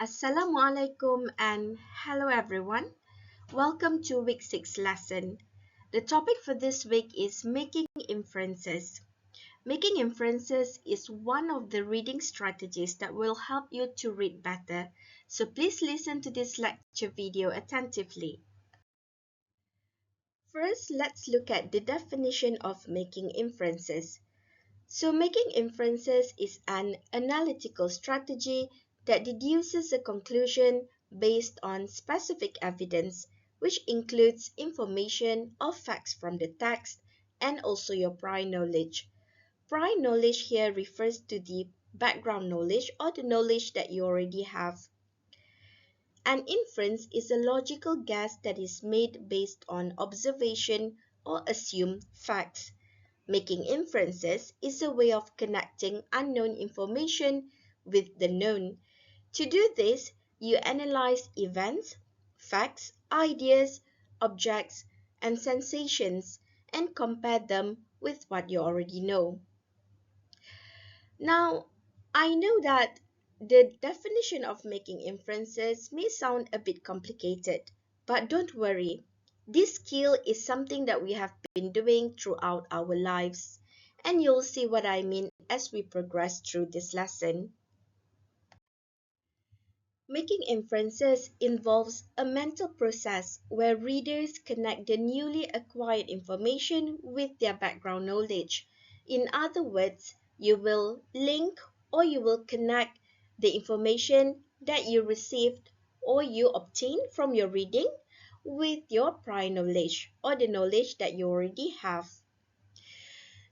Assalamualaikum and hello everyone. Welcome to week 6 lesson. The topic for this week is making inferences. Making inferences is one of the reading strategies that will help you to read better. So please listen to this lecture video attentively. First, let's look at the definition of making inferences. So making inferences is an analytical strategy that deduces a conclusion based on specific evidence, which includes information or facts from the text and also your prior knowledge. Prior knowledge here refers to the background knowledge or the knowledge that you already have. An inference is a logical guess that is made based on observation or assumed facts. Making inferences is a way of connecting unknown information with the known. To do this, you analyze events, facts, ideas, objects, and sensations and compare them with what you already know. Now, I know that the definition of making inferences may sound a bit complicated, but don't worry. This skill is something that we have been doing throughout our lives, and you'll see what I mean as we progress through this lesson. Making inferences involves a mental process where readers connect the newly acquired information with their background knowledge. In other words, you will link or you will connect the information that you received or you obtained from your reading with your prior knowledge or the knowledge that you already have.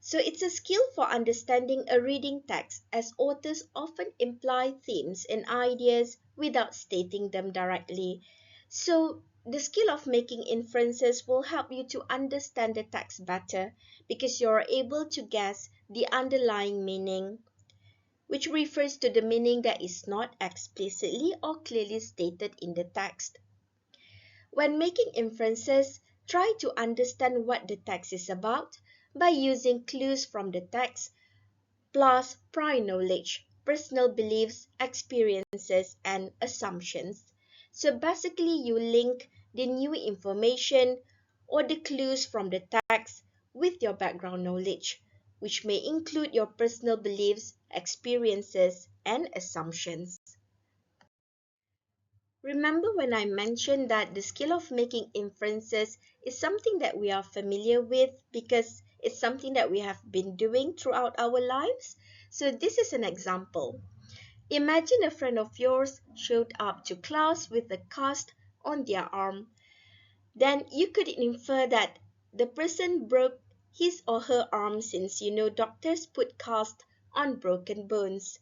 So it's a skill for understanding a reading text, as authors often imply themes and ideas without stating them directly. So the skill of making inferences will help you to understand the text better because you're able to guess the underlying meaning, which refers to the meaning that is not explicitly or clearly stated in the text. When making inferences, try to understand what the text is about by using clues from the text plus prior knowledge, personal beliefs, experiences, and assumptions. So basically, you link the new information or the clues from the text with your background knowledge, which may include your personal beliefs, experiences, and assumptions. Remember when I mentioned that the skill of making inferences is something that we are familiar with because it's something that we have been doing throughout our lives? So this is an example. Imagine a friend of yours showed up to class with a cast on their arm. Then you could infer that the person broke his or her arm since you know doctors put cast on broken bones.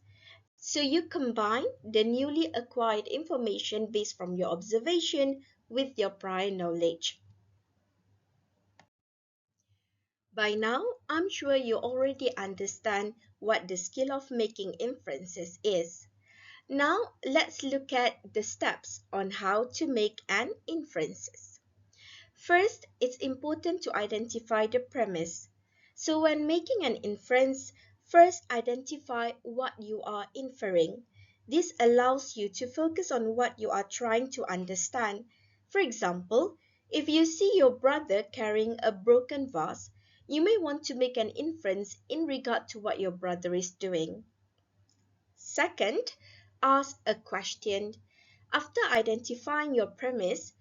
So you combine the newly acquired information based from your observation with your prior knowledge. By now, I'm sure you already understand what the skill of making inferences is. Now, let's look at the steps on how to make an inferences. First, it's important to identify the premise. So when making an inference, first identify what you are inferring. This allows you to focus on what you are trying to understand. For example, if you see your brother carrying a broken vase, you may want to make an inference in regard to what your brother is doing. Second, ask a question. After identifying your premise,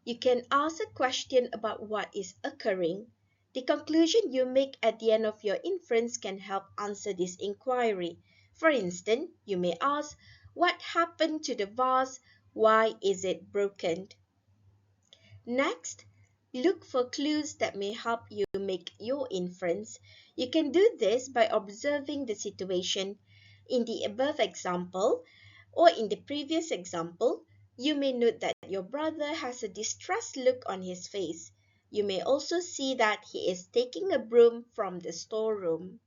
you can ask a question about what is occurring. The conclusion you make at the end of your inference can help answer this inquiry. For instance, you may ask, what happened to the vase? Why is it broken? Next, look for clues that may help you make your inference. You can do this by observing the situation. In the above example, or in the previous example, you may note that your brother has a distressed look on his face. You may also see that he is taking a broom from the storeroom.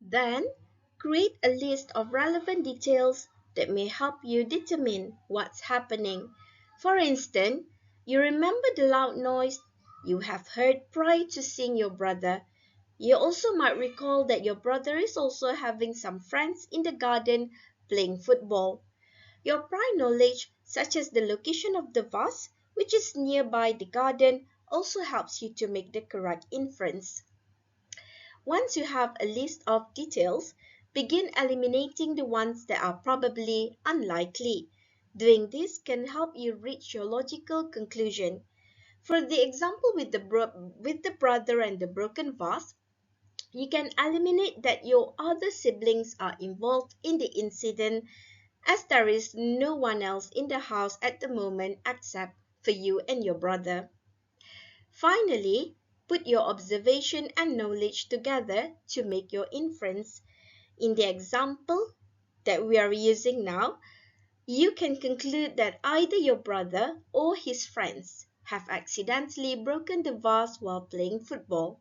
Then, create a list of relevant details that may help you determine what's happening. For instance, you remember the loud noise you have heard prior to seeing your brother. You also might recall that your brother is also having some friends in the garden playing football. Your prior knowledge, such as the location of the vase, which is nearby the garden, also helps you to make the correct inference. Once you have a list of details, begin eliminating the ones that are probably unlikely. Doing this can help you reach your logical conclusion. For the example with the brother and the broken vase, you can eliminate that your other siblings are involved in the incident as there is no one else in the house at the moment except for you and your brother. Finally, put your observation and knowledge together to make your inference. In the example that we are using now, you can conclude that either your brother or his friends have accidentally broken the vase while playing football.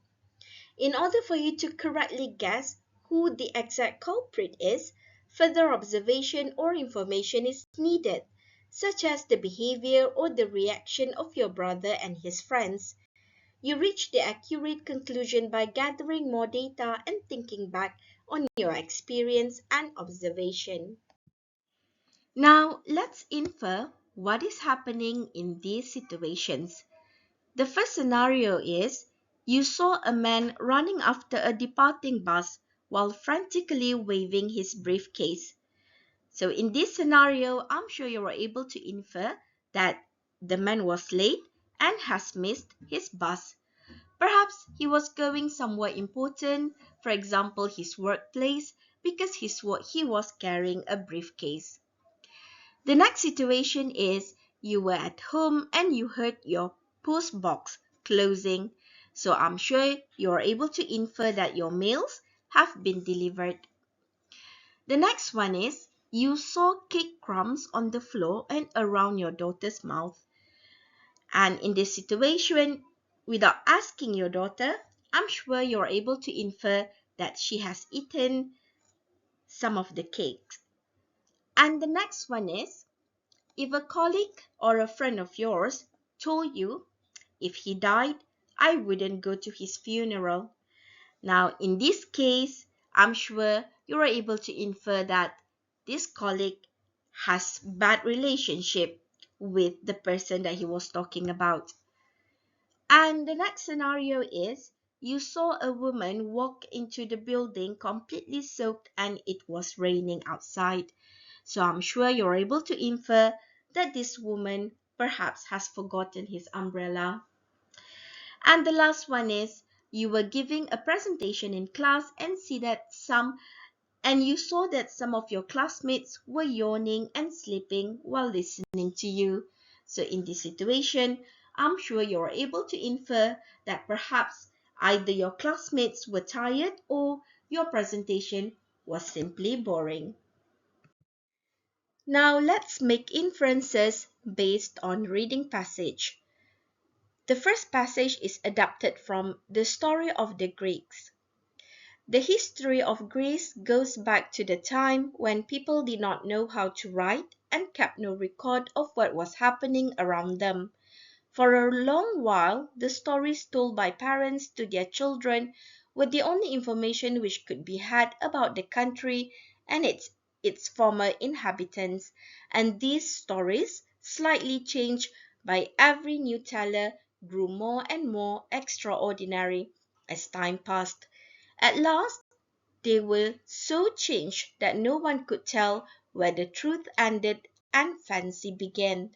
In order for you to correctly guess who the exact culprit is, further observation or information is needed, such as the behavior or the reaction of your brother and his friends. You reach the accurate conclusion by gathering more data and thinking back on your experience and observation. Now, let's infer what is happening in these situations. The first scenario is you saw a man running after a departing bus while frantically waving his briefcase. So, in this scenario, I'm sure you were able to infer that the man was late and has missed his bus. Perhaps he was going somewhere important, for example, his workplace, because he was carrying a briefcase. The next situation is you were at home and you heard your post box closing. So I'm sure you're able to infer that your mails have been delivered. The next one is you saw cake crumbs on the floor and around your daughter's mouth. And in this situation, without asking your daughter, I'm sure you're able to infer that she has eaten some of the cakes. And the next one is if a colleague or a friend of yours told you, if he died, I wouldn't go to his funeral. Now, in this case, I'm sure you are able to infer that this colleague has bad relationship with the person that he was talking about. And the next scenario is you saw a woman walk into the building completely soaked and it was raining outside. So I'm sure you're able to infer that this woman perhaps has forgotten his umbrella. And the last one is you were giving a presentation in class and you saw that some of your classmates were yawning and sleeping while listening to you. So in this situation, I'm sure you're able to infer that perhaps either your classmates were tired or your presentation was simply boring. Now let's make inferences based on reading passage. The first passage is adapted from the story of the Greeks. The history of Greece goes back to the time when people did not know how to write and kept no record of what was happening around them. For a long while, the stories told by parents to their children were the only information which could be had about the country and its former inhabitants, and these stories, slightly changed by every new teller, grew more and more extraordinary as time passed. At last, they were so changed that no one could tell where the truth ended and fancy began.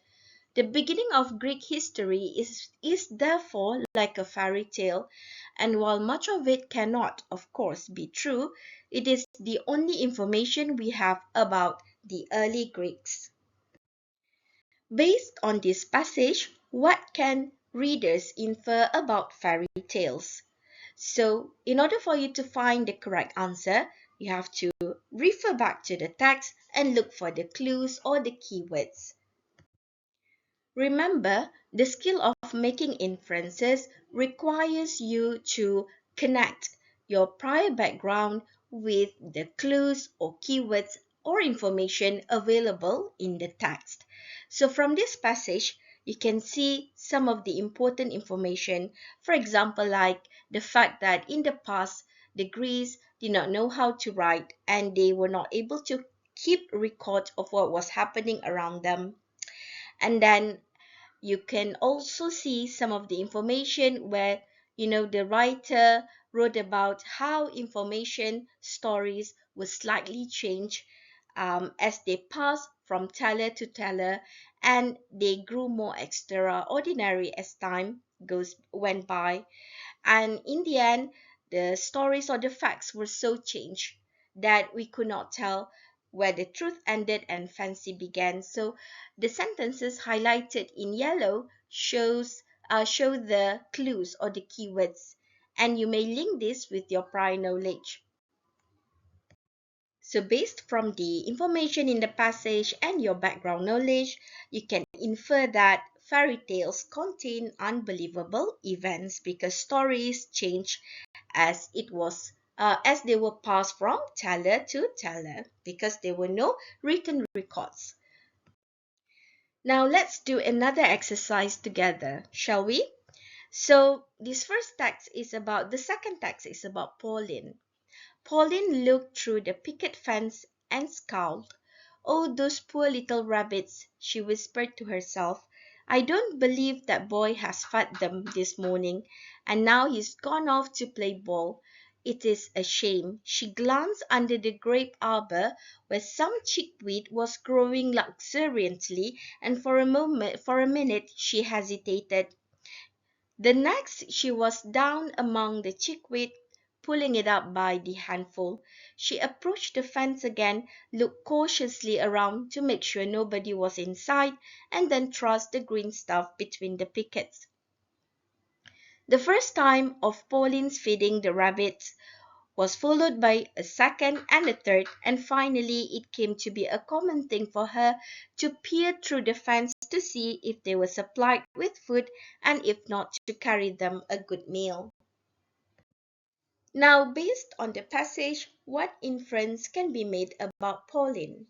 The beginning of Greek history is therefore like a fairy tale, and while much of it cannot, of course, be true, it is the only information we have about the early Greeks. Based on this passage, what can readers infer about fairy tales? So, in order for you to find the correct answer, you have to refer back to the text and look for the clues or the keywords. Remember, the skill of making inferences requires you to connect your prior background with the clues or keywords or information available in the text. So from this passage, you can see some of the important information. For example, like the fact that in the past, the Greeks did not know how to write and they were not able to keep record of what was happening around them. And then you can also see some of the information where the writer wrote about how information stories will slightly change as they pass from teller to teller, and they grew more extraordinary as time goes went by. And in the end, the stories or the facts were so changed that we could not tell where the truth ended and fancy began. So the sentences highlighted in yellow show the clues or the keywords, and you may link this with your prior knowledge. So based from the information in the passage and your background knowledge, you can infer that fairy tales contain unbelievable events because stories change as they were passed from teller to teller because there were no written records. Now let's do another exercise together, shall we? So the second text is about Pauline. Pauline looked through the picket fence and scowled. "Oh, those poor little rabbits," she whispered to herself. "I don't believe that boy has fed them this morning, and now he's gone off to play ball. It is a shame." She glanced under the grape arbor where some chickweed was growing luxuriantly, and for a minute she hesitated. The next she was down among the chickweed, pulling it up by the handful. She approached the fence again, looked cautiously around to make sure nobody was in sight, and then thrust the green stuff between the pickets. The first time of Pauline's feeding the rabbits was followed by a second and a third, and finally it came to be a common thing for her to peer through the fence to see if they were supplied with food, and if not, to carry them a good meal. Now, based on the passage, what inference can be made about Pauline?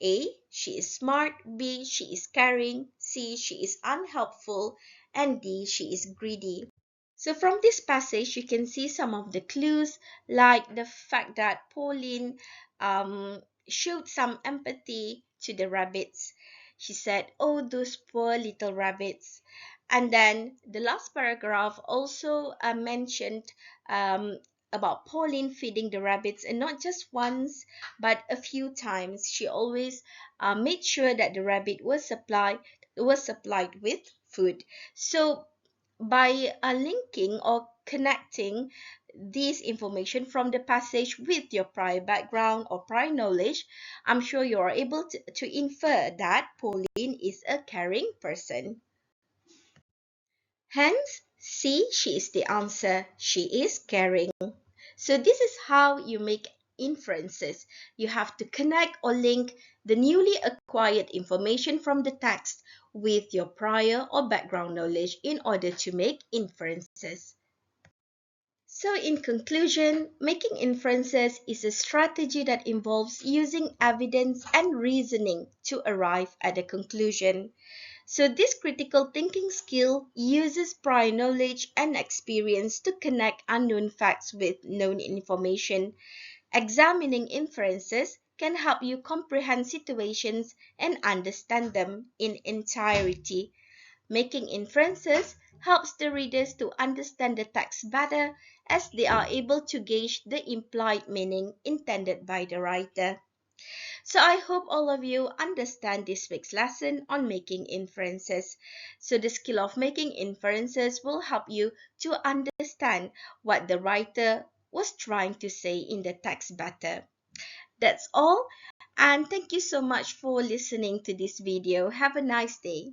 A. She is smart. B. She is caring. C. She is unhelpful. And D. She is greedy. So from this passage, you can see some of the clues, like the fact that Pauline showed some empathy to the rabbits. She said, "Oh, those poor little rabbits." And then the last paragraph also mentioned um, about Pauline feeding the rabbits, and not just once, but a few times. She always made sure that the rabbit was supplied with food. So by linking or connecting this information from the passage with your prior background or prior knowledge, I'm sure you are able to infer that Pauline is a caring person. Hence, C, she is the answer. She is caring. So this is how you make inferences. You have to connect or link the newly acquired information from the text with your prior or background knowledge in order to make inferences. So in conclusion, making inferences is a strategy that involves using evidence and reasoning to arrive at a conclusion. So this critical thinking skill uses prior knowledge and experience to connect unknown facts with known information. Examining inferences can help you comprehend situations and understand them in entirety. Making inferences helps the readers to understand the text better, as they are able to gauge the implied meaning intended by the writer. So I hope all of you understand this week's lesson on making inferences. So the skill of making inferences will help you to understand what the writer was trying to say in the text better. That's all, and thank you so much for listening to this video. Have a nice day.